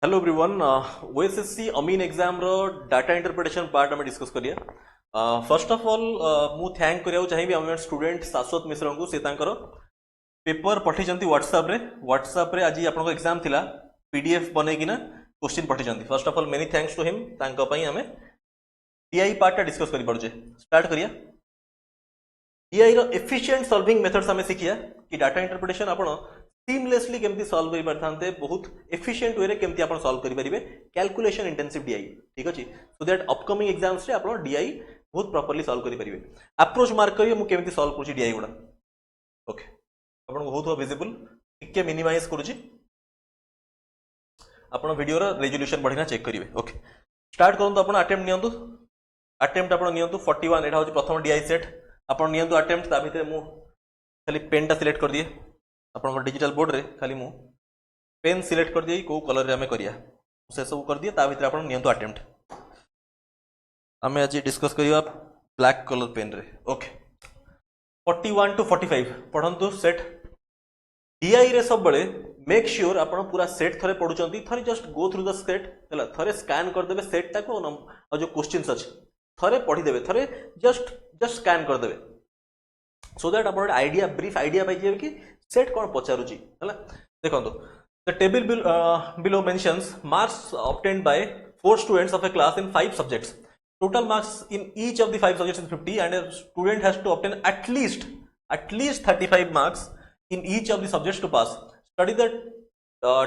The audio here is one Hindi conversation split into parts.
हेलो एवरीवन ओएसएससी अमीन एग्जाम रो डाटा इंटरप्रिटेशन पार्ट आम डिस्कस करिया फर्स्ट ऑफ ऑल मु थैंक करिया चाहिए आम स्टूडेंट शाश्वत मिश्र को से पेपर पठेइचंती व्हाट्सएप रे आज आपन एग्जाम थिला पीडीएफ बनेकिना क्वेश्चन पठेइचंती first of all many thanks to him तांका पई हमें टीआई पार्ट डिस्कस करि पड़जे स्टार्ट करिया टीआई रो एफिशिएंट सॉल्विंग मेथड्स हमें सिखिया कि डाटा इंटरप्रिटेशन आपण सीमलेसली केमती सॉल्व करि परथांते बहुत एफिशिएंट वे रे केमती आपण सॉल्व करि परिबे कैलकुलेशन इंटेंसिव डीआई ठीक अछि सो दैट अपकमिंग एग्जाम्स रे आपण डीआई बहुत प्रॉपर्ली सॉल्व करि परिबे अप्रोच मार्क करियो मु केमती सॉल्व करछि डीआई गुडा ओके आपण बहुत विजिबल टिके मिनिमाइज करूछि आपण वीडियो रो रेजोल्यूशन बढ़िना चेक करिवे ओके स्टार्ट करंतु आपण अटेम्प्ट आपण नियंतु 41 एटा होछि प्रथम डीआई सेट आपण नियंतु अटेम्प्ट ता भितर मु खाली पेन टा सिलेक्ट कर दिए आपण डिजिटल बोर्ड रे खाली मु पेन सिलेक्ट कर दिए को कलर रे हमें करिया से सब कर दिए ता भितर आपण नियंतु अटेम्प्ट हमें आज डिस्कस करिया ब्लैक कलर पेन रे ओके 41 टू 45 पढंतु सेट डीआई रे सब बळे मेक श्योर आपण पूरा सेट थरे पढुचंती थरे just go through the set हला थरे स्कैन कर देबे सेट टा को और जो क्वेश्चंस अछि थरे पढी देबे थरे जस्ट स्कैन कर देबे सो दैट आपण आईडिया ब्रीफ आईडिया पाइ जेबे कि सेट कोन पचारुची हला देखंतु the table below mentions marks obtained by 4 students of A class in 5 subjects total marks in each of the 5 subjects is 50 and a student has to obtain at least 35 marks in each of the subjects to pass study the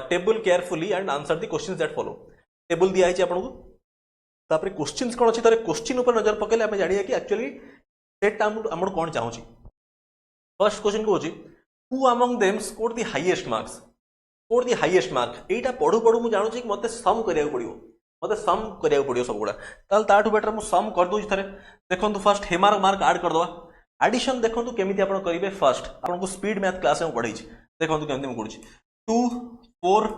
table carefully and answer the questions that follow table दिया है आपन को तापर क्वेश्चंस कोन अछि तारे क्वेश्चन ऊपर नजर पकेले हमें जानिया कि एक्चुअली सेट हमर कोन चाहू छी फर्स्ट क्वेश्चन को होची who among them scored the highest mark एटा पढु पढु मु जानु छी कि मते सम करिया पड़ियो मते सम करिया पड़ियो सब गुडा ताल ताठु बेटर मु सम कर दोछि थरे देखंतु फर्स्ट हेमार मार्क ऐड कर दवा एडिशन देखंतु केमिति आपण करिवे फर्स्ट आपण को स्पीड मैथ क्लास में पढै छी देखंतु केमिति मु करूछि 2 4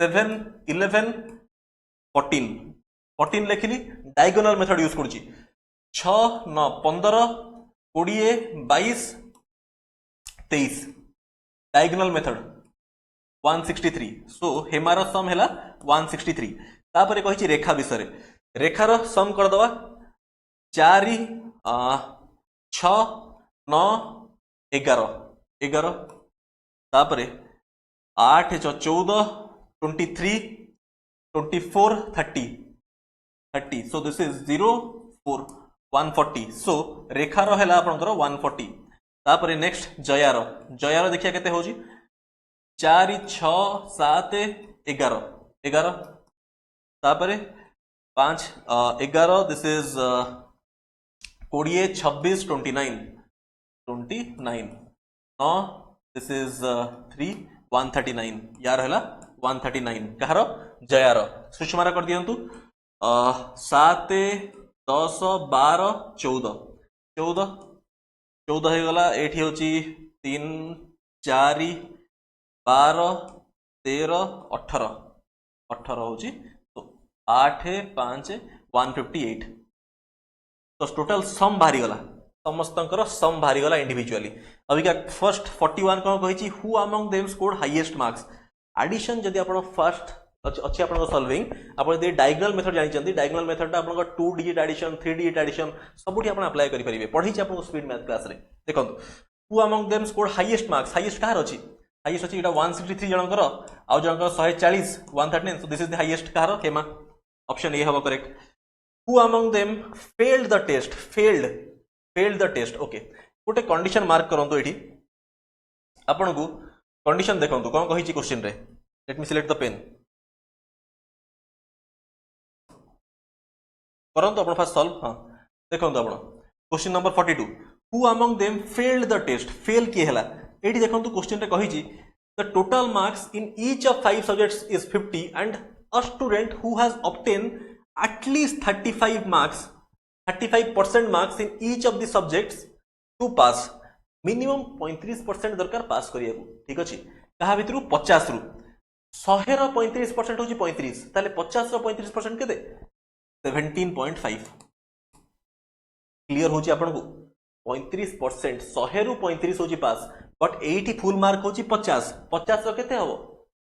7 11 14 लिखिली डायगोनल मेथड यूज करूछि 6 9 15 20 22 23 डायगोनल मेथड 163 सो हेमार सम हैला 163 तापरे कहिछि रेखा विषय रेखार सम कर दवा 4 6 9 11 तापरे 8 14 23 24 30 सो दिस इज 0 4 140 सो रेखार हैला आपनकर 140 तापरे नेक्स्ट जयार देखिया केते होजी 4 6 7 11 तापरे 5 11 दिस इज 20 26 29 9 दिस इज 3 139 यार हैला 139 कहार जयार सुषमार कर दियंतु 7 10 12 14 हे गला एठी होची 3 4 12 13 18 होची 8 5 158 तो टोटल सम बाहरी गला समस्तंकर सम बाहरी गला इंडिविजुअली अभी का फर्स्ट 41 कोन कहिछि who among them scored highest marks addition जदि आपण फर्स्ट अच्छी आपण सॉल्विंग आपण दे डायगोनल मेथड जानि चंदी डायगोनल मेथड आपण 2 डिजिट एडिशन 3 डिजिट एडिशन सबुठी आपण अप्लाई करि परिबे पढि छी आपण स्पीड मैथ क्लास रे देखंतु who among them scored highest marks highest कहार अछि हाईएस्ट अछि एटा 163 जनकर आ जनकर 140 139 so this is the highest कहार हेमा ऑप्शन ए हबो correct who among them failed the test okay गोटे कंडीशन मार्क करंतु एठी आपण को कंडीशन देखंतु कोन कहिछि क्वेश्चन रे let me select the pen करंतु आपण फास्ट सॉल्व हां देखंतु आपण question number 42 who among them failed the test fail की हैला एठी देखंतु क्वेश्चन रे कहिछि the total marks in each of 5 subjects is 50 and a student who has obtained at least 35 marks 35% marks in each of the subjects to pass minimum 35% दरकार पास करिया को ठीक अछि कहा भितरु 50 रु 100 रो 35% होची 35 ताले 50 रो 35% केते 17.5 क्लियर होची आपन को 35% 100 रु 35 होची पास बट एठी फुल मार्क होची 50 रो केते हबो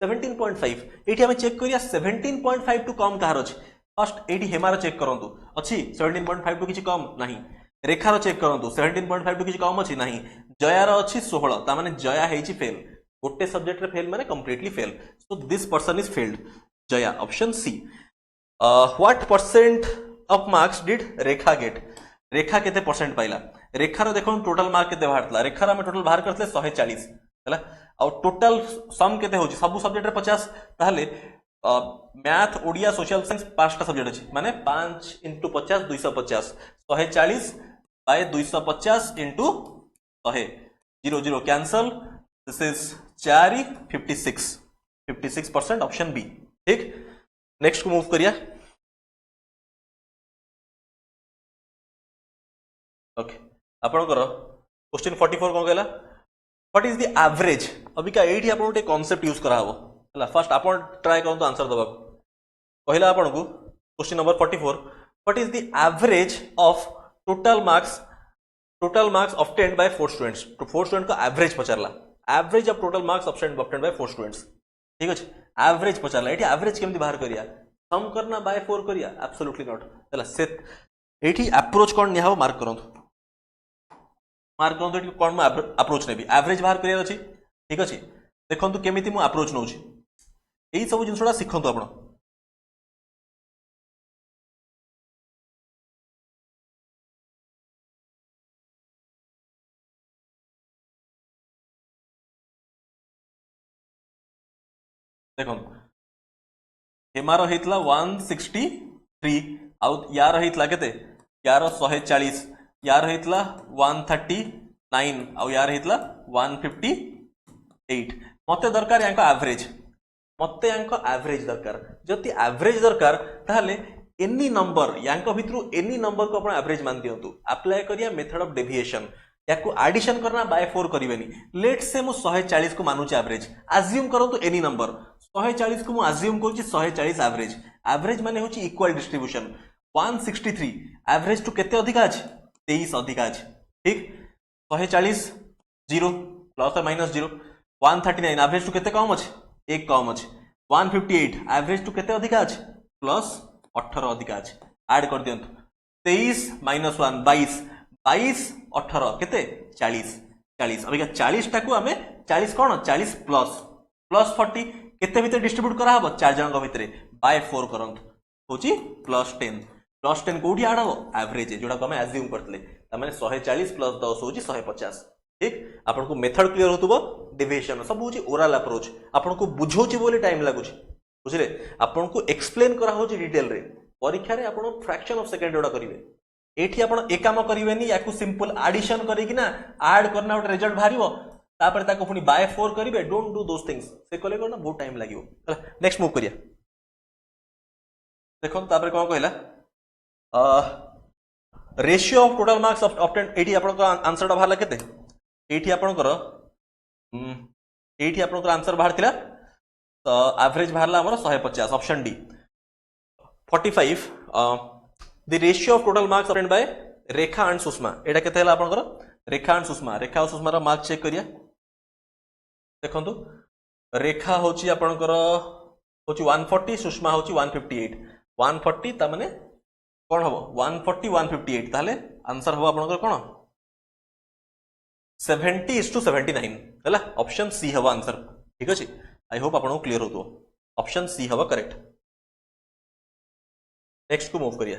17.5 एठी हमें चेक करिया 17.5 टू कम कहार अछि फर्स्ट एठी हेमार चेक करंतु अछि 17.5 टू किछि कम नाही रेखार चेक करंतु 17.5 टू किछि कम अछि नाही जयार अछि 16 ता माने जया हेछि फेल गोटे सब्जेक्ट रे फेल माने completely fail so this person is failed जया option C what percent of marks did Rekha get Rekha केते परसेंट पाइला रेखार देखो टोटल मार्क केते बाहरतला रेखार हम टोटल बाहर करथले 140 हला और टोटल सम केते होची सब सब्जेक्ट रे 50 ताहले मैथ ओडिया सोशल साइंस पांचटा सब्जेक्ट अछि माने 5 * 50 250 140 by 250 * 100 0 0 cancel this is 4 56% option B ठीक नेक्स्ट को मूव करिया ओके आपनकर क्वेश्चन 44 कोन कहला व्हाट इज द एवरेज अबिका एठी आपन गोटे कांसेप्ट यूज करा हबो हला फर्स्ट आपन ट्राई करंतु आंसर दबा पहिला आपन को question number 44 what is the average of total marks obtained by 4 students तो 4 स्टूडेंट का एवरेज पचारला average of total marks obtained by 4 students ठीक अछि एवरेज पचारला एठी एवरेज केमति बाहर करिया सम करना बाय 4 करिया एब्सोल्युटली नॉट हला से एठी अप्रोच कोन निहाव मार्क करंतु कौन मैं अप्रोच नेबी एवरेज बाहर करियार अछि ठीक अछि देखंतु केमिति मु अप्रोच नउछि एई सब जिंसडा सिखंतु आपण देखंतु हेमारो हेतला 163 आउ यार हेतला केते यार 140 यार हेतला 139 आउ यार हेतला 158 मते दरकार यांको एवरेज मते यांको एवरेज दरकार जति एवरेज दरकार ताहले एनी नंबर यांको भितरु एनी नंबर को आपण एवरेज मान दियंतु अप्लाई करिया मेथड ऑफ डेविएशन याको एडिशन करना बाय 4 करिवेनी लेट्स से मु 140 को मानुची एवरेज अज्यूम करंतु एनी नंबर 140 को मु अज्यूम करूची 140 एवरेज एवरेज माने होची इक्वल डिस्ट्रीब्यूशन 163 एवरेज टू केते अधिक अछि 23 अधिक अछि ठीक 140 0 प्लस और माइनस 0 139 एवरेज टू केते कम अछि एक कम अछि 158 एवरेज टू केते अधिक अछि प्लस 18 अधिक अछि ऐड कर दियंतु 23 - 1 22 22 18 केते 40 40 अबे 40 टाकू हमें 40 कोन 40 प्लस 40 केते भीतर डिस्ट्रीब्यूट करा हबो चार जन भीतर बाय 4 करंतु होची +10 कोठी आड हो एवरेज जोडा को हम अज्यूम करतले त माने 140 + 10 होची 150 ठीक आपन को मेथड क्लियर होतबो डेविएशन सब होची ओरल अप्रोच आपन को बुझोची बोले टाइम लागुची बुझले आपन को एक्सप्लेन करा होची डिटेल रे परीक्षा रे आपन फ्रैक्शन ऑफ सेकंड जोडा करिवे एठी आपन एक काम करिवेनी याकू सिंपल एडिशन करी कि ना ऐड करना उट रिजल्ट भारिबो तापर ताको पुनी बाय 4 करिवे डोंट डू दोस थिंग्स से कले करना बहुत टाइम लागिवो नेक्स्ट मूव करिया देखो तापर कोन कहला ratio of total marks obtained एठी आपन को आंसर टा भाला केते एठी आपन आंसर बाहर थिला तो एवरेज बाहरला हमर 150 option D 45 the ratio of total marks obtained by Rekha and Sushma एटा केते हला आपन रेखा एंड सुषमा रा मार्क चेक करिया देखंतु रेखा होची आपन होची 140 सुषमा होची 158 140 ता माने कोन हबो 140 158 ताले आंसर हबो आपन कोन 70:79 हला ऑप्शन सी हबो आंसर ठीक अछि आई होप आपन क्लियर होतो ऑप्शन सी हबो करेक्ट नेक्स्ट को मूव करिया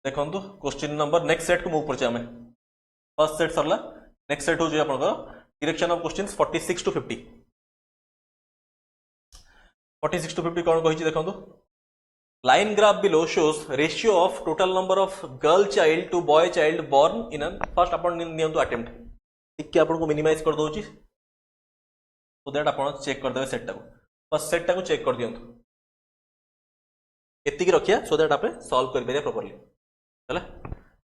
देखंतु क्वेश्चन नंबर नेक्स्ट सेट को मूव करछे हमें फर्स्ट सेट सरला नेक्स्ट सेट हो जे आपन direction of questions 46 to 50 46 to 50 कोन कहि छी देखंतु line graph below shows ratio of total number of girl child to boy child born in an first अपन नियंतु अटेम्प्ट ठीक कि अपन को मिनिमाइज कर दोची सो दैट अपन चेक कर देबे सेट टाको फर्स्ट सेट टाको चेक कर दियंतु एति की रखिया सो दैट आपे सॉल्व कर बेरिया प्रॉपर्ली हला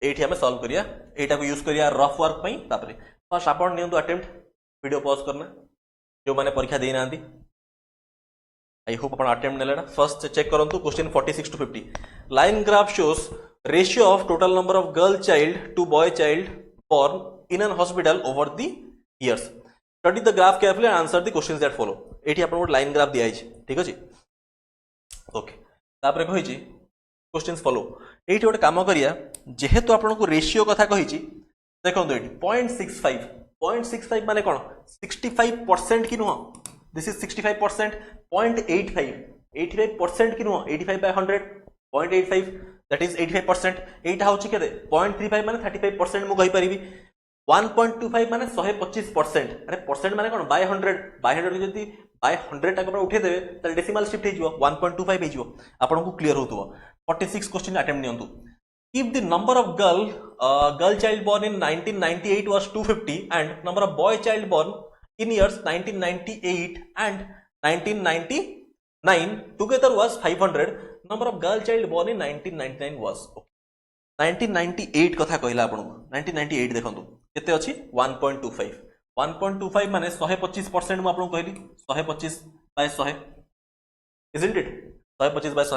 एठी हमें सॉल्व करिया एटा को यूज करिया रफ वर्क पई तापरे फर्स्ट अपन नियंतु अटेम्प्ट वीडियो पॉज करना जो माने परीक्षा देई नांदी आई होप अपन अटेम्प्ट नेलेडा फर्स्ट चेक करंतु question 46 to 50 line graph shows ratio of total number of girl child to boy child born in an hospital over the years. Study the graph carefully and answer the questions that follow. एठी आपन गोटे लाइन ग्राफ दिया छै ठीक अछि ओके तापर कहि छी क्वेश्चंस फॉलो एठी गोटे काम करिया जेहेतु आपन को रेशियो कथा कहि छी देखंतु एठी 0.65 माने कोन 65% की नुह दिस इज 65% 0.85 85% की नुह 85 by 100 0.85 that is 85% एटा होची केते 0.35 माने 35% मु कहि परिबी 1.25 माने 125% अरे परसेंट माने कोन बाय 100 जदी बाय 100 टाका पर उठे देबे त डेसिमल शिफ्ट हे जिवो 1.25 हे जिवो आपन को क्लियर होतबो 46 क्वेश्चन अटेम्प्ट नियंतु if the number of girl child born in 1998 was 250 and number of boy child born in years 1998 and 1999 together was 500 number of girl child born in 1999 was 1998 कथा कहला आपन 1998 देखंतु केते अछि 1.25 माने 125% म आपन कहली 125 बाय 100 isn't it 125 बाय 100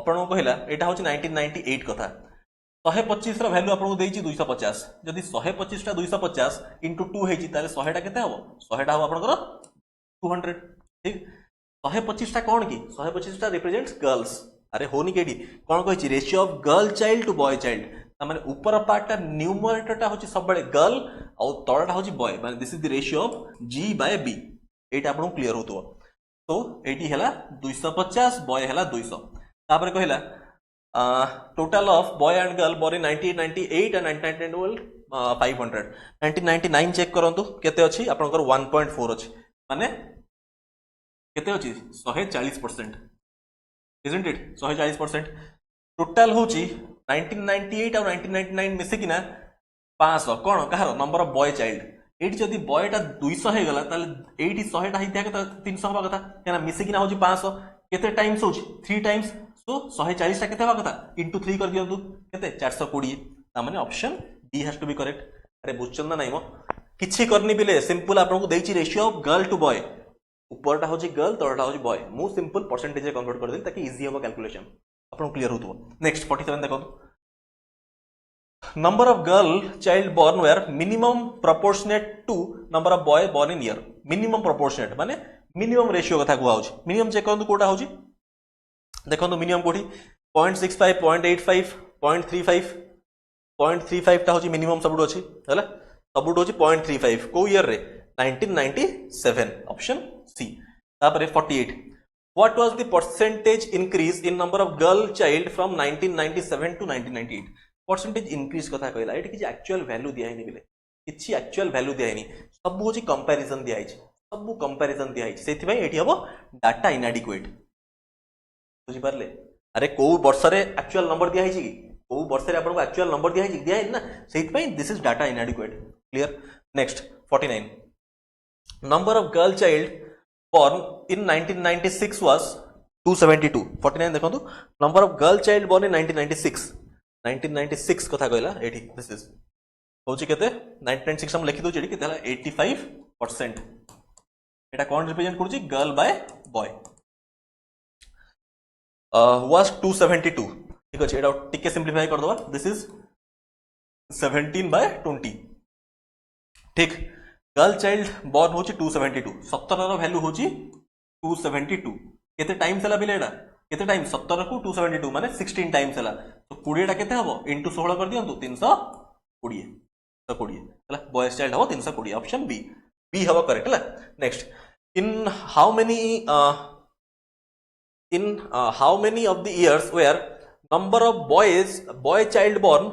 आपन कहला एटा होछि 1998 कथा 125 रा वैल्यू आपन को देछि 250 जदि 125 टा 250 into 2 हेछि ताले 100 टा केते हबो 100 टा हबो आपन को 200 ठीक 125 टा कोन की 125 टा रिप्रेजेंट्स गर्ल्स अरे होनी केडी कोन कहिछि ratio of girl child to boy child माने ऊपर पार्ट टा न्यूमरेटर टा होछि सब बळे गर्ल और तळटा होछि बॉय माने this is the ratio of g by b एटा आपन क्लियर होतो तो एटी हला 250 बॉय हला 200 तापर कहला total of boy and girl born in 1998 and 1999 500 1999 check करंतु केते अछि आपनकर 1.4 अछि माने केते अछि 140% isn't it 140% टोटल होची 1998 और 1999 मिसे किना 500 कोन कहार नंबर ऑफ बॉय चाइल्ड एटी जदी बॉय टा 200 हे गला ताले एटी 100 ता हितिया के 300 हबा कथा केना मिसे किना होची 500 केते टाइम्स होची 3 टाइम्स सो 140 टा केते हबा कथा इनटू 3 कर दियंतु केते 420 ता माने option D has to be correct अरे बुझचंदा नाही मो किछि करनी बिले सिंपल आपन को देछि ratio of girl to boy ऊपरटा होची गर्ल तळटा होची बॉय मु सिंपल परसेंटेज रे कन्वर्ट कर देली ताकि इजी हो कैलकुलेशन आपन क्लियर होतबो नेक्स्ट 47 देखो number of girl child born where minimum proportionate to number of boy born in year minimum proportionate माने मिनिमम रेशियो कथा को आउची मिनिमम चेक करंतु कोटा होची देखंतु मिनिमम कोठी 0.65 0.85 0.35 0.35 ता होची मिनिमम सबुड अछि हला सबुड होची 0.35 को ईयर रे 1997 ऑप्शन सी तापर 48 what was the percentage increase in number of girl child from 1997 to 1998 percentage increase कथा कहला एठी कि एक्चुअल वैल्यू दिया हिनी बिले किछि एक्चुअल वैल्यू दिया हिनी सब होची कंपैरिजन दिया हिची सब कंपैरिजन दिया हिची सेति भाई एठी हबो डाटा इनएडिक्वेट बुझि परले अरे को वर्ष रे एक्चुअल नंबर दिया हिची को वर्ष रे आपन को एक्चुअल नंबर दिया हिची दिया हिनी ना सेति भाई this is data इनएडिक्वेट clear next 49 number of girl child born in 1996 was 272 49 देखंतु number of girl child born in 1996 कथा कहला एठी दिस इज होची केते 1996 हम लिखि दउ जेडी केते हला 85% एटा कोन रिप्रेजेंट करूची गर्ल बाय बॉय was 272 ठीक अछि एटा टिके सिंपलीफाई कर दबा दिस इज 17 by 20 ठीक गर्ल चाइल्ड बोर्न होची 272 17 रो वैल्यू होची 272 केते टाइम्स हला बिलेडा केते टाइम 17 को 272 माने 16 टाइम्स हला तो 20 टा केते हबो इनटू 16 कर दियंतु 320 हला बॉयज चाइल्ड हबो 320 ऑप्शन बी बी हबो करेक्ट हला next in how many of the years where number of boy child born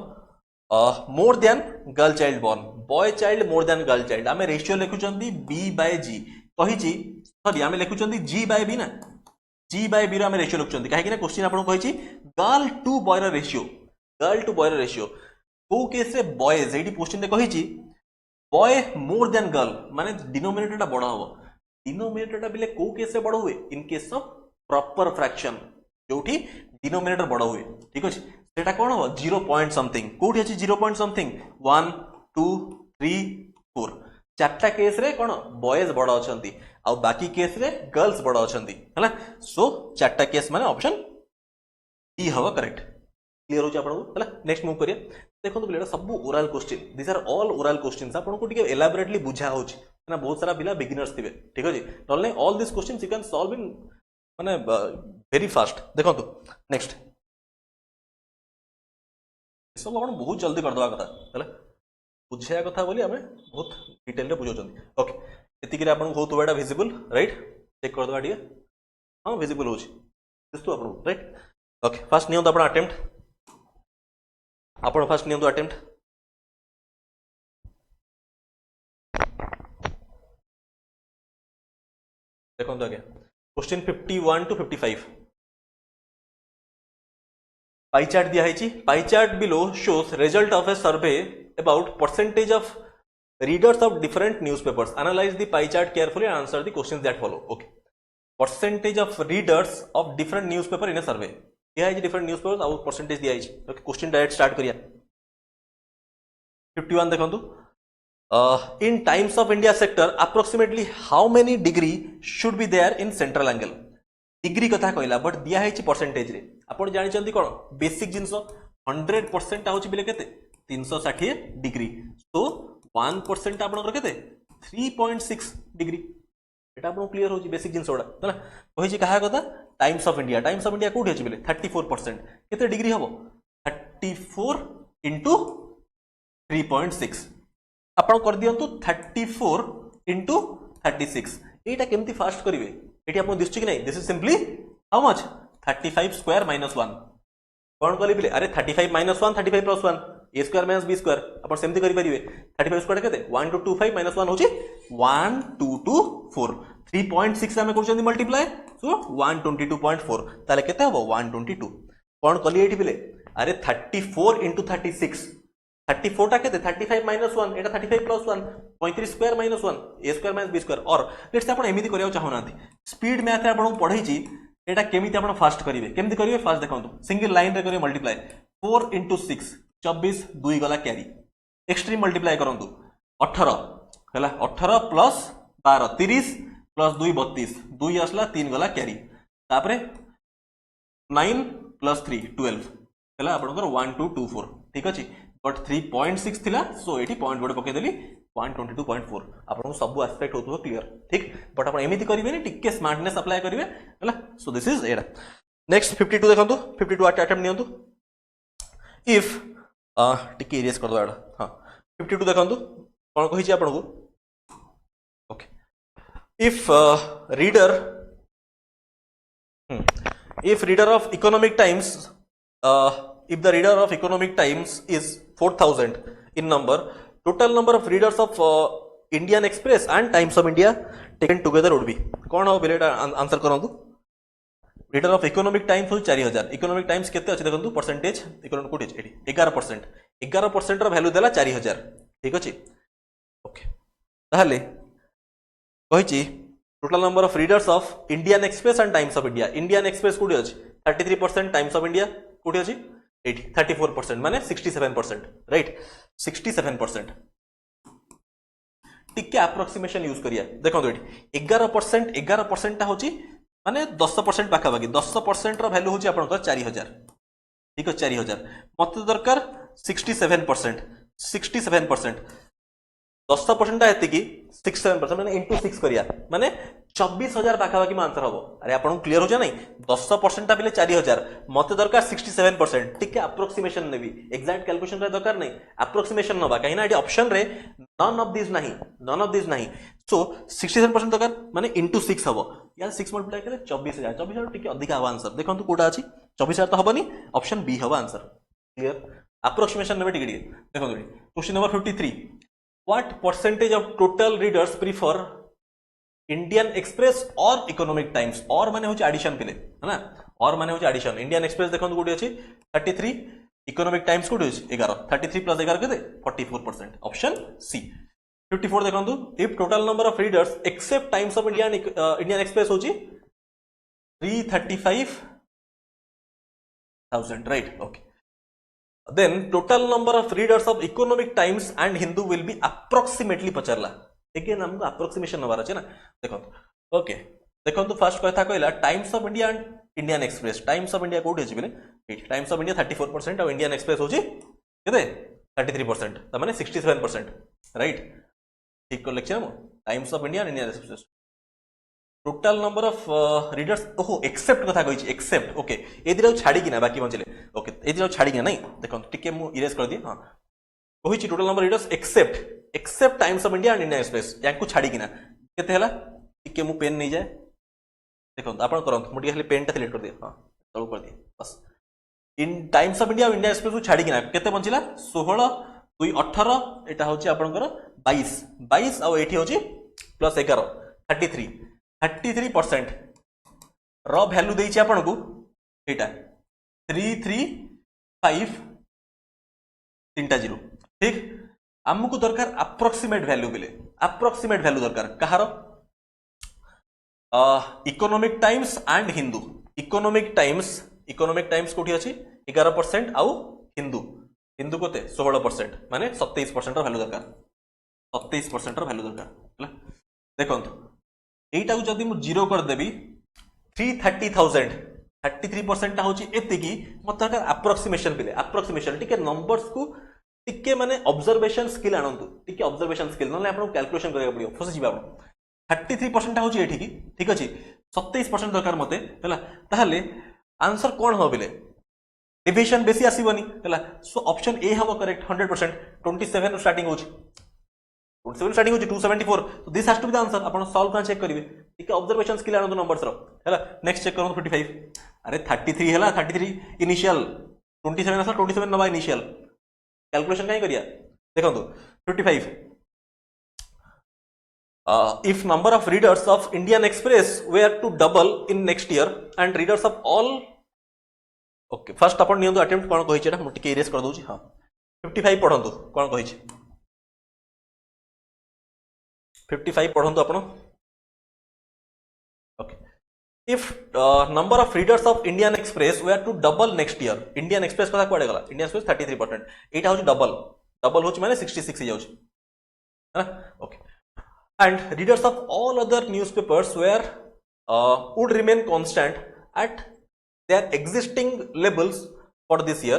more than girl child born boy child more than girl child आमे रेशियो लिखुचंदी b बाय g कहिची सॉरी आमे लिखुचंदी g बाय b ना g बाय b रो आमे रेशियो लिखुचंदी काहे कि ना क्वेश्चन आपन कहिची गर्ल टू बॉय रो रेशियो को केस रे बॉयज एडी क्वेश्चन दे कहिची बॉय मोर देन गर्ल माने डिनोमिनेटर टा बडा हो डिनोमिनेटर टा बिले को केस रे बडा हुए in case of proper fraction जोठी डिनोमिनेटर बडा हुए ठीक अछि सेटा कोन हो 0 पॉइंट समथिंग कोठी अछि 0 पॉइंट समथिंग 1 2 3 4 चारटा केस रे कोन बॉयज बडा अछंती आ बाकी केस रे गर्ल्स बडा अछंती हला सो चारटा केस माने ऑप्शन डी हवा करेक्ट क्लियर हो आपको है नेक्स्ट मूव करिए देखो पिला सब oral question this are all oral question आपको टिके एलाबोरेटली बुझा होची ना बहुत सारा पिला बिगिनर्स थिबे ठीक अछि नले all this questions you can solve in माने वेरी फास्ट देखो नेक्स्ट सब आपण बहुत जल्दी कर दवा कथा है बुझाया कथा बोली आमे बहुत डिटेल रे बुझौछन ओके एतिक रे आपण बहुत बड़ा विजिबल राइट चेक कर दवा दिए हां विजिबल होची दिसतो आपण राइट ओके फर्स्ट नियम आपण अटेम्प्ट आपण फर्स्ट नियम अटेम्प्ट देखो आगे क्वेश्चन 51 टू 55 पाई चार्ट दिया है pie chart below shows result of a survey about percentage of readers of different newspapers analyse the pie chart carefully and answer the questions that follow okay percentage of readers of different newspaper in a survey दिया है डिफरेंट न्यूज़पेपर्स और परसेंटेज दिया है ओके क्वेश्चन डायरेक्ट स्टार्ट करिया 51 देखंतु in Times of India sector approximately how many degree should be there in central angle degree कथा कहला बट दिया है परसेंटेज रे आपण जानि चंदी कोन बेसिक जिंस 100% आउची बिले केते 360 डिग्री तो 1% आपनकर केते 3.6 डिग्री एटा आपण क्लियर होची बेसिक जिंस ओडा हला कहि कहा कथा टाइम्स ऑफ इंडिया कोठी अछि बिले 34% केते डिग्री हबो 34 into 3.6 आपण कर दियंतु 34 into 36 एटा केमती फास्ट करिवे एटी आपण दिसछि कि नै this is simply how much 35 square minus 1 कोन कली बिले अरे 35 minus 1 35 plus 1 a square minus b square आपण सेमती करि परिवे 35 स्क्वायर केते 1225 माइनस 1 होछि 1224 3.6 हमें करछन मल्टीप्लाई सो 122.4 ताले केते हबो 122 कोन कली एटी बिले अरे 34 into 36 34 टा केते 35 minus 1 Etah 35 plus 1 35 square minus 1 a square minus b square और लेट्स से आपण एमिति करिया चाहौ नाथि स्पीड मैथ रे आपण पढै छी एटा केमिति आपण फास्ट करिवे केमिति करिवे फास्ट देखंतु सिंगल लाइन रे करिवे मल्टीप्लाई 4 into 6 24 2 गला कैरी एक्सट्रीम मल्टीप्लाई करंतु 18 हला 18 प्लस 12 30 प्लस 2 32 2 आसला 3 गला कैरी तापरे 9 प्लस 3 12 हला आपनकर 1224 ठीक अछि बट 3.6 थिला सो एटी पॉइंट बोर्ड पके देली 122.4 आपन सब एस्पेक्ट होतो क्लियर ठीक बट आपन एमिति करिवे नि टिके स्मार्टनेस अप्लाई करिवे हला सो दिस इज एडा नेक्स्ट 52 देखंतु 52 अटेम्प्ट नियंतु इफ टिके इरेज कर दो एडा हां 52 देखंतु कोन कहि छी आपन को okay if reader of economic times if the reader of economic times is 4000 in number total number of readers of Indian Express and Times of India taken together would be कौन हो बेलेटा आंसर करंतु reader of economic times हो 4000 economic times केते अछि देखंतु परसेंटेज economic कोट एठी 11% 11% रो वैल्यू देला 4000 ठीक अछि ओके ताहले कहिछि total number of readers of Indian Express and Times of Indian Express कोठी अछि 33% Times of India कोठी अछि 34% माने 67% राइट 67% टिके अप्रोक्सीमेशन यूज करिया देखो एठी 11% ता होची माने 10% पाखा बाकी 10% रो वैल्यू होची आपन 4000 ठीक है 4000 मते दरकार 67% 10% एति की 67% माने इनटू 6 करिया माने 24000 पाखा बाकी में आंसर हबो अरे आपन क्लियर हो जा नहीं 10% ता बिले 4000 मते दरकार 67% ठीक है अप्रोक्सीमेशन नेबी एग्जैक्ट कैलकुलेशन रे दरकार नहीं अप्रोक्सीमेशन नबा कहिना एटी ऑप्शन रे नन ऑफ दिस नहीं सो 67% दरकार माने इनटू 6 हबो या 6 मल्टीप्लाई करे 24000 ठीक अधिक हबो आंसर देखंतु कोटा अछि 24000 तो हबनी ऑप्शन बी हबो आंसर क्लियर अप्रोक्सीमेशन नेबे टिके देखंतु question number 53 what percentage of total readers prefer Indian Express or Economic Times और माने होची एडिशन पिले है ना और माने होची एडिशन Indian Express देखंतु कोठी अछि 33 Economic Times कोठी अछि 11 33 प्लस 11 केते 44% ऑप्शन सी 54 देखंतु if total number of readers except Times of India and Indian Express होची 335,000 right okay then total number of readers of Economic Times and Hindu will be approximately पचरला again हमको approximation नवार अछि ना देखंतु ओके देखंतु फर्स्ट कथा कहला times of India and Indian express times of India कोठी अछि बिले टाइम्स ऑफ इंडिया 34% और इंडियन एक्सप्रेस होची केते 33% त माने 67%, राइट। ठीक कर लेक्चर मो times of India Indian express total number of readers ओहो एक्सेप्ट कथा कहिछि एक्सेप्ट ओके ए दिरा छाडी किना बाकी बंचले ओके ए दिरा छाडी किना नहीं देखो टिके मु इरेज कर दिए हां कहिछि total number readers except Times of India and Indian Express याकू छाडी किना केते हला टिके मु पेन नहीं जाए देखो आपण करंत मु टिके खाली पेन टा सिलेक्ट कर दिए हां तळु कर दिए बस इन टाइम्स ऑफ इंडिया और इंडियन एक्सप्रेस को छाडी किना केते बंचिला 16 2 18 एटा होछि आपनकर 22 और एठी होछि प्लस 11 33% र वैल्यू देछि आपन को एटा 335 तीनटा जीरो ठीक हमको दरकार अप्रोक्सीमेट वैल्यू बिले अप्रोक्सीमेट वैल्यू दरकार कहार Economic Times and Hindu Economic Times कोठी अछि 11% आउ हिंदू कोते 16% माने 27% र वैल्यू दरकार 27% र वैल्यू दरकार देखंतु एटा को जदी मु जीरो कर देबी 330,000 33% टा होची एतिकी मत दरकार अप्रोक्सीमेशन बिले अप्रोक्सीमेशन टिके नंबर्स को टिके माने ऑब्जर्वेशन स्किल आनंतु टिके ऑब्जर्वेशन स्किल नले आपन कैलकुलेशन करिया पड़ियो फसि जिबा आपन 33% टा होची एठी की ठीक अछि 27% दरकार मते हला ताहले आंसर कोन हो बिले डिविजन बेसी आसीबनी हला सो ऑप्शन ए हबो करेक्ट 100% 27 स्टार्टिंग होची 27 स्टार्टिंग होची 274 तो this has to be the answer अपन सॉल्व कर चेक करिवे टिके ऑब्जर्वेशन स्किल आनंतु नंबर्स रो हला नेक्स्ट चेक करू 55 अरे 33 हला 33 इनिशियल 27 असला 27 नबा इनिशियल कैलकुलेशन कहीं करिया देखो तो 55 if number of readers of Indian Express were to double in next year and readers of all okay first upon नियंतु attempt कोन कहि छै मु टिके इरेज कर दउ छी हां 55 पढंतु कोन कहि छै 55 पढंतु अपन okay if number of readers of Indian Express were to double next year Indian Express कथा कोडे गला Indian Express 33% एटा होची डबल होची माने 66 जाउची है ना okay and readers of all other newspapers were would remain constant at their existing levels for this year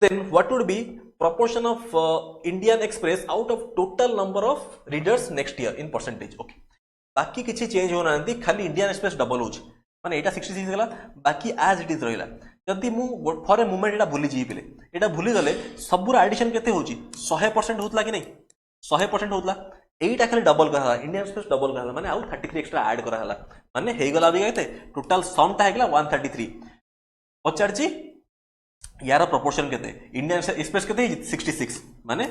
then what would be proportion of Indian Express out of total number of readers next year in percentage okay बाकी किछि चेंज हो नांती खाली इंडियन एक्सप्रेस डबल होची माने एटा 66 गला बाकी एज इट इज रहिला जदी मु फॉर ए मोमेंट एटा भूली जी पिले एटा भूली गले सबुर एडिशन केते होची 100% होतला कि नहीं 100% होतला एटा खाली डबल करा इंडियन एक्सप्रेस डबल करा माने आउ 33 एक्स्ट्रा ऐड करा हला माने हे गला भी केते टोटल सम ता हेगला 133 पचारची यार प्रोपोर्शन केते इंडियन एक्सप्रेस केते 66 माने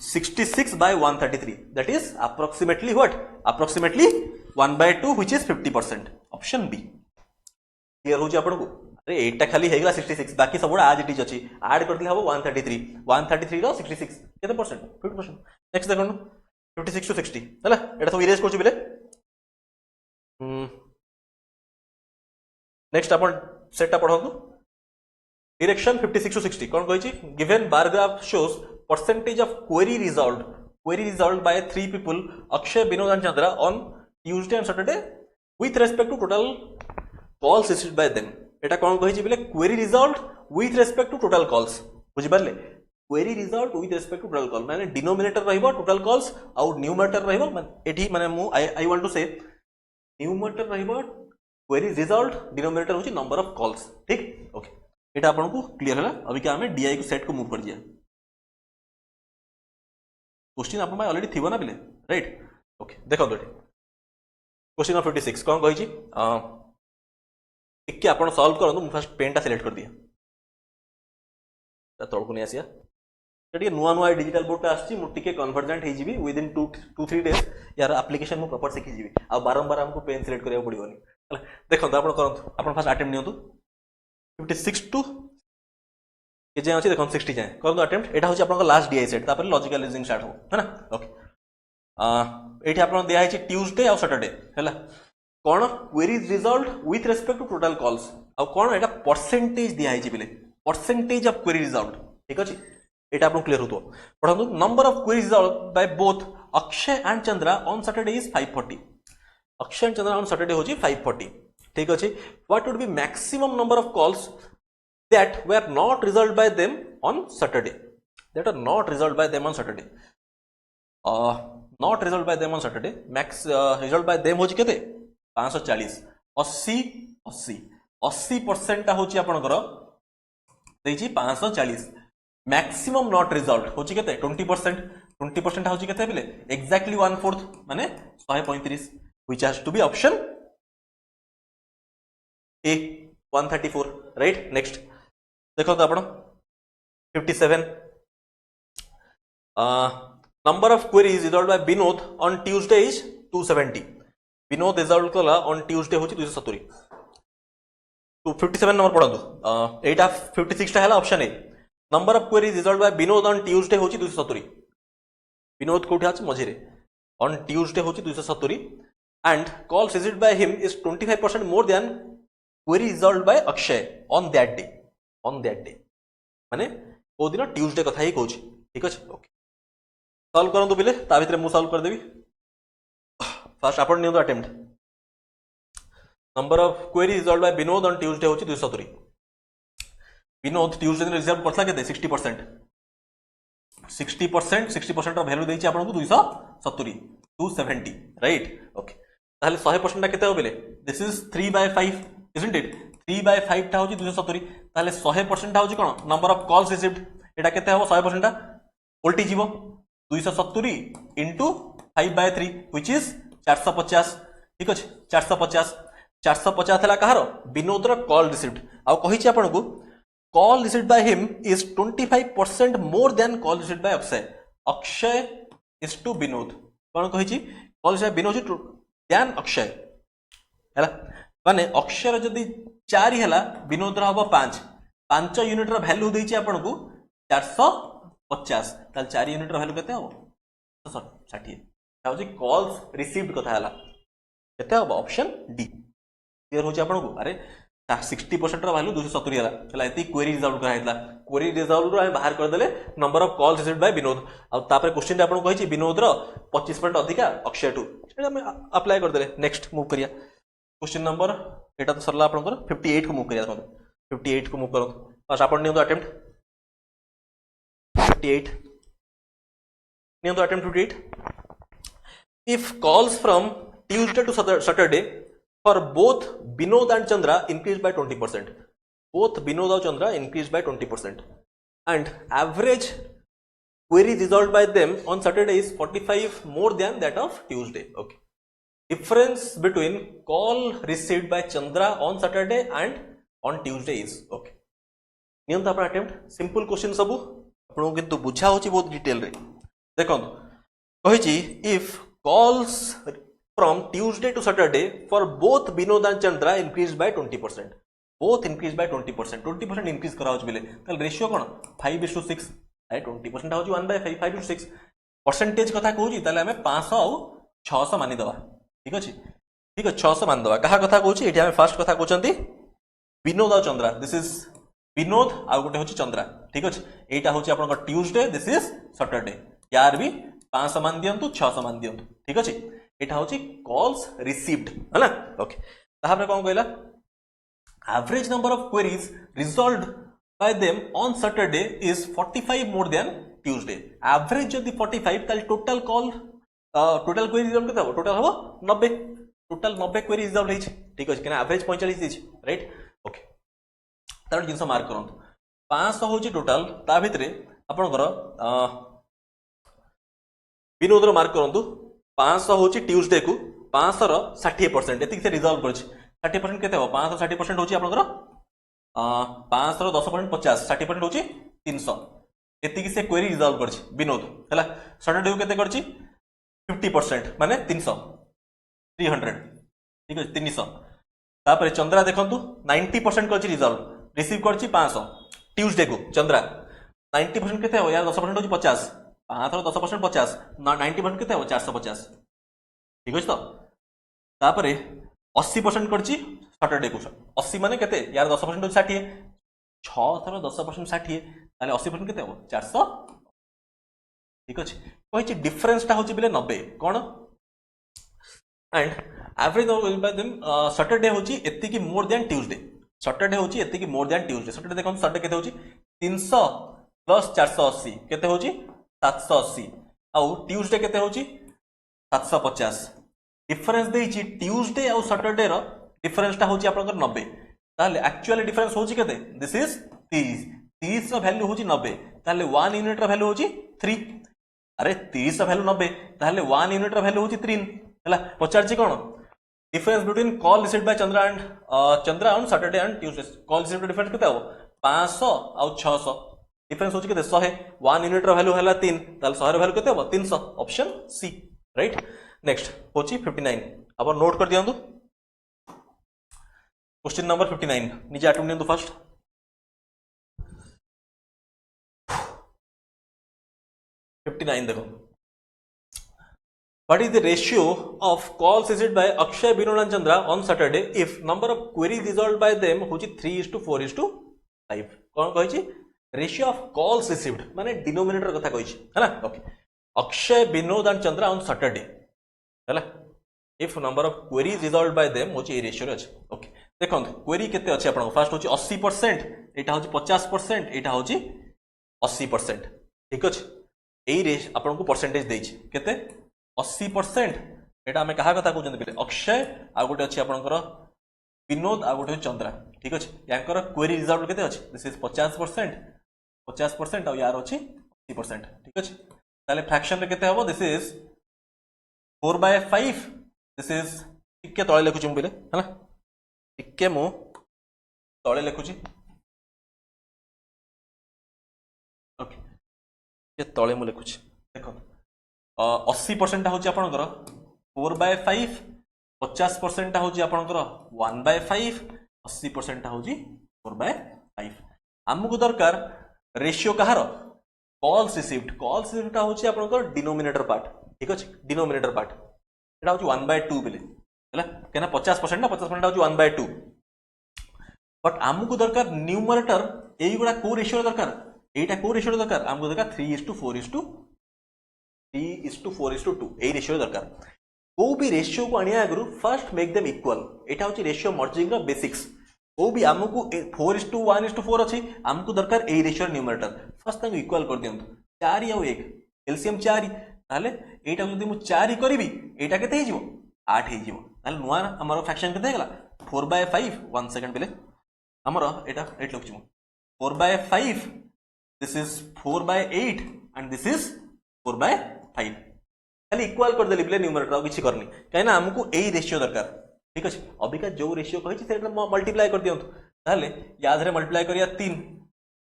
66 by 133 that is approximately what approximately 1/2 which is 50% option B clear हो जी आपन को अरे एटा खाली हेगला 66 बाकी सब आज इट इज अछि ऐड कर दिला हबो 133 रो 66 केते परसेंट 50% नेक्स्ट देखो 56 to 60 हला एटा सब इरेज करछु बिले नेक्स्ट अपन सेटटा पढंतु डायरेक्शन 56 to 60 कोन कहि छी given bar graph shows percentage of query resolved by 3 people Akshay, Binod and Chandra on Tuesday and Saturday with respect to total calls received by them eta kon kahi chi bile query resolved with respect to total calls बुझि परले query resolved with respect to total call माने denominator रहिबो total calls और numerator रहिबो एठी माने मु I want to say numerator रहिबो query resolved denominator होची number of calls ठीक ओके एटा आपन को क्लियर होला अभी क्या हमें DI को सेट को मूव कर दिया क्वेश्चन आप ऑलरेडी थिबो ना बिले राइट ओके देखो तो क्वेश्चन ऑफ 56 कोन कहि छी एक आपण सॉल्व करंतु मु फर्स्ट पेन टा सिलेक्ट कर दिया त तळको नै आसिया टिके नुवा नुवा डिजिटल बोर्ड पे आछि मु टिके कन्वर्जेंट हे जीबी विद इन 2-3 डेज यार एप्लीकेशन मु प्रॉपर सिखि जीबी आ बारंबार हमको पेन सिलेक्ट करिया पड़िबोनी हला देखो आपण करंतु आपण फर्स्ट अटेम्प्ट नियंतु 56 टू के जे अछि देखो 60 जाय करंतु अटेम्प्ट एटा होछि आपन लास्ट डीआई सेट तापर लॉजिकल रीजनिंग स्टार्ट हो है ना ओके एठी आपन दिया है ट्यूसडे और सैटरडे हैला कोन queries result with respect to total calls आ कोन एटा परसेंटेज दिया है बिले परसेंटेज ऑफ क्वेरी रिजल्ट ठीक अछि एटा आपन क्लियर होतो पढंतु number of query result by both Akshay and Chandra on Saturday is 540 Akshay and Chandra on Saturday होछि 540 ठीक अछि what would be maximum number of calls that were not resolved by them on Saturday. That are not resolved by them on Saturday. Not resolved by them on Saturday. Max resolved by them होची केते 540 80 80 80% टा होची आपनकर देची 540. मैक्सिमम नॉट रिजॉल्व होची केते 20%. 20% टा होची केते बेले एक्जेक्टली 1/4 माने 135, which has to be option A 134. Right. Next देखो तो आपण 57. Number of queries resolved by Binod on Tuesday is 270. Binod resolved कला on Tuesday होची 270. तो 57 नंबर पढंतु. एटा 56 टा हला option A. Number of queries resolved by Binod on Tuesday होची 270. Binod कोठी अछि मझिरे. On Tuesday होची 270 and calls received by him is 25% more than query resolved by Akshay on that day. On that day माने ओ दिन ट्यूसडे कथा ही कहूची. ठीक अछि. ओके सॉल्व करंतु बिले ता भितरे मु सॉल्व कर देबी. फर्स्ट आपण नियंतो attempt. Number of query resolve by Vinod on Tuesday होची 270. विनोद ट्यूसडे दिन रिजॉल्व करथला केते 60%. 60% ର वैल्यू देछि आपन को 270 270. राइट. ओके ताहले 100% टा केते हो बिले दिस इज 3/5 isn't it. 3/5 टा होची 270. ताहले 100% टा होची कोन नंबर ऑफ कॉल्स रिसीव्ड. एटा केते हो 100% टा उल्टी जीवो 270 into 5/3 which is 450. ठीक अछि 450. 450 थला कहारो विनोदर कॉल रिसीव्ड. आ कहि छी आपन को call received by him is 25% more than call received by Akshay. Akshay is to Vinod. कोन कहि छी call received Vinod is than Akshay. हैला माने अक्षर जदी 4 हैला विनोदर हबो 5 यूनिट रो वैल्यू देछि आपन को 450. ताल 4 यूनिट रो वैल्यू केते हो 60. ता होछि कॉल्स रिसीव्ड कथा हैला केते हो ऑप्शन डी. क्लियर होछि आपन को. अरे 60% रो वैल्यू 270 हैला चला एती क्वेरी रिजॉल्व करा हैला. क्वेरी रिजॉल्व रो हम बाहर कर देले number of calls received by Vinod. आ तापर क्वेश्चन रे आपन कहि छी विनोद रो 25% अधिका अक्षय टू. एटा हम अप्लाई कर देले. नेक्स्ट मूव करिया. क्वेश्चन नंबर एटा तो सरला आपन 58 को मूव करिया. 58 को मूव करो. फर्स्ट आपन नियो तो अटेम्प्ट 58 नियो तो attempt 58. If calls from Tuesday to Saturday for both Binod and Chandra increased by 20%. Both Binod and Chandra increased by 20%. And average query resolved by them on Saturday is 45 more than that of Tuesday. Okay. Difference between call received by Chandra on Saturday and on Tuesday is okay. नियम तो अपना attempt simple question सबु आपन किंतु बुझा होची बहुत डिटेल रे. देखो कहि छी if calls from Tuesday to Saturday for both Binod and Chandra increased by 20%. Both increased by 20%. 20% increase करा होच बिले तल रेशियो कोन 5:6 आइ 20% होची 1/5 5:6 परसेंटेज कथा कहूची तले हमें 500 और 600 मानि दवा. ठीक अछि. ठीक है 600 मान दवा. कहा कथा कहूची एठी हमें फर्स्ट कथा कहउचंती विनोद और चंद्रा. दिस इज विनोद आ गोटे होची चंद्रा. ठीक अछि. एटा होची आपन ट्यूसडे दिस इज सैटरडे. यार भी 500 मान दियंतु 600 मान दियंतु. ठीक अछि. एटा होची कॉल्स रिसीव्ड है ना. ओके ताहाबे कोन कहला average number of queries resolved by them on Saturday is 45 more than Tuesday. Average जदी 45 ताल total call total query resolve केता हो टोटल हो 90. टोटल 90 क्वेरी रिजॉल्व हेछि. ठीक अछि. केना एवरेज 45 दिछि. राइट. ओके तार जिंस मार्क करंतु 500 होची टोटल ता भितरे आपनकर विनोद रो मार्क करंतु 500 होची ट्यूसडे को 500 रो 60% एतिक से रिजॉल्व करछि. 60% केते हो 500 60% होची आपनकर 500 रो 10% 50 60% होची 300 एतिक से क्वेरी रिजॉल्व करछि विनोद. हैला सैटरडे को केते करछि 50% माने 300 300. ठीक है 300. तापर चंद्रा देखंतु 90% करछि रिजॉल्व रिसीव करछि 500 ट्यूसडे को. चंद्रा 90% केते हो यार 10% होछि 50 500 10% 50 90% केते हो 450. ठीक अछि. तो तापर 80% करछि सैटरडे को. 80 माने केते यार 10% होछि 60 6 थरो 10% 60 ताले 80% केते हो 400. ठीक अछि. कहिछि डिफरेंस ता होछि बिले 90 कोन and average by them Saturday होछि एति की मोर देन ट्यूसडे. सटरडे होची एतिकी मोर दैन ट्यूसडे सटरडे देखो सटरडे केते होची 300 प्लस 480 केते होची 780 आउ ट्यूसडे केते होची 750 डिफरेंस देइची ट्यूसडे आउ सटरडे रो डिफरेंस टा होची आपनकर 90 ताले एक्चुअली डिफरेंस होची केते दिस इज 30 30 रो वैल्यू होची 90 ताले 1 यूनिट रो वैल्यू होची 3 अरे 30 रो वैल्यू 90 ताले 1 यूनिट रो वैल्यू होची 3 हला पचारची कोन difference between call received by Chandra on Saturday and Tuesday call received difference केते हो 500 आउ 600 डिफरेंस होची केते 100 1 यूनिट रो वैल्यू हला 3 ताले 100 रो वैल्यू केते हो 300 ऑप्शन सी राइट नेक्स्ट होची 59 अब नोट कर दियंतु क्वेश्चन नंबर 59 निजे अटेम्प्ट दियंतु फर्स्ट देखो what is the ratio of calls received by Akshay, Vinod and Chandra on Saturday if number of queries resolved by them होची 3:4:5 कौन कहिछि रेशियो ऑफ कॉल्स रिसीव्ड माने डिनोमिनेटर कथा कहिछि है ना okay Akshay Vinod and Chandra on Saturday हैला if number of queries resolved by them होची ए रेशियो रे अछि ओके देखो क्वेरी केते अछि आपन फर्स्ट होची 80% एटा होची 50% एटा होची 80% ठीक अछि एई रेश आपन को परसेंटेज देछि केते 80% एटा हमें कहा कथा कहउछन बिले अक्षय आ गोटे अछि आपनकर विनोद आ गोटे चंद्रा ठीक अछि यांकर क्वेरी रिजल्ट केते अछि दिस इज 50% आ यार अछि 80% ठीक अछि ताले फ्रैक्शन रे केते हबो दिस इज 4/5 दिस इज टिके तळे लिखुछि हम बिले हला टिके मु तळे लिखुछि ओके ये तळे मु लिखुछि देखो 80% टा होची आपनकर 4/5 50% टा होची आपनकर 1/5 80% टा होची 4/5 हमको दरकार रेशियो कहार कॉल्स रिसीव्ड टा होची आपनकर डिनोमिनेटर पार्ट ठीक अछि डिनोमिनेटर पार्ट एटा होची 1/2 बिले हला केना 50% ना 50% टा होची 1/2 बट हमको दरकार न्यूमरेटर एई गुडा को रेशियो दरकार एटा को रेशियो दरकार हमको दरकार 3:4:2 ए रेशियो दरकार को भी रेशियो को आनिया आगु फर्स्ट मेक देम इक्वल एटा होची रेशियो मर्जिंग रो बेसिक्स को भी हमको 4:1:4 अछि हमको दरकार ए रेशियो न्यूमरेटर फर्स्ट ताको इक्वल कर दियंतु 4 और 1 एलसीएम 4 ताले एटा जदी मु 4 करबी एटा केते हे जिवो 8 हे जिवो ताले नुआ हमर फ्रैक्शन केते हेगला 4/5 1 सेकंड बेले हमर एटा एट लखछि मु 4/5 this is 4/8 and this is 4/5 खाली इक्वल कर देली बिले न्यूमरेटर आ किछि करनी काइना हमकु एई रेशियो दरकार ठीक अछि अबिका जो रेशियो कहिछि सेटा मल्टीप्लाई कर दियंतु ताले यादरे मल्टीप्लाई करिया 3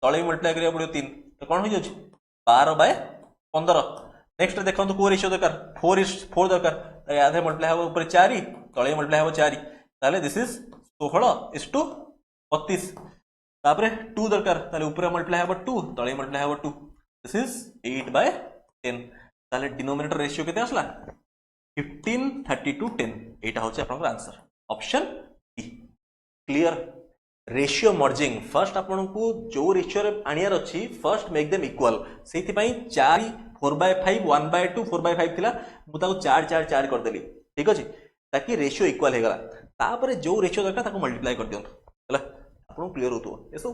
तळे मल्टीप्लाई करिया पड़ियो 3 तो कोन होई जाउछि 12/15 नेक्स्ट देखंतु को रेशियो दरकार 4 दरकार त यादरे मल्टीप्लाई हो ऊपर 4 तळे मल्टीप्लाई हो 4 ताले दिस इज 16:32 तापरे 2 दरकार ताले ऊपर मल्टीप्लाई हो 2 तळे मल्टीप्लाई हो 2 दिस इज 8/10 ताले डिनोमिनेटर रेशियो केते आसला 15:32:10 एटा होचे आपनकर answer option D clear ratio merging first आपन को जो रेशियो रे आनियार अछि फर्स्ट मेक देम इक्वल सेति पई 4 4/5 1/2 4/5 थिला मु ताको 4 4 4 कर देली ठीक अछि ताकि रेशियो इक्वल हे गला तापरे जो रेशियो दरका ताको मल्टीप्लाई कर दियंतु हला आपन क्लियर होतो ए सब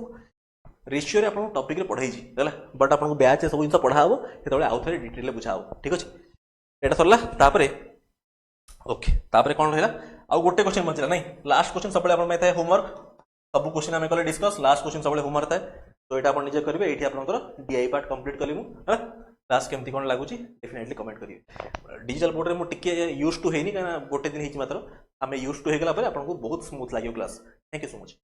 रेशियो रे आपन टॉपिक रे पढाई छी हला बट आपन को बैच सब जिंस पढा हबो सेतबे आउ थरे डिटेल ले बुझा हबो ठीक अछि एटा सरला तापरे ओके तापरे कोन रहला आ गोटे क्वेश्चन बचला नहीं लास्ट क्वेश्चन सबले आपन में थाए होमवर्क सब क्वेश्चन हमें कले डिस्कस लास्ट क्वेश्चन सबले होमवर्क थाए तो एटा आपन निजे करबे एठी आपनकर डीआई पार्ट कंप्लीट कलिमु हला क्लास केमती कोन लागुची डेफिनेटली कमेंट करिवे डिजिटल बोर्ड रे मु टिके यूज्ड टू हेनी काना गोटे दिन हिच मात्र हमें यूज्ड टू हे गला पर आपन को बहुत स्मूथ लागियो class thank you so much.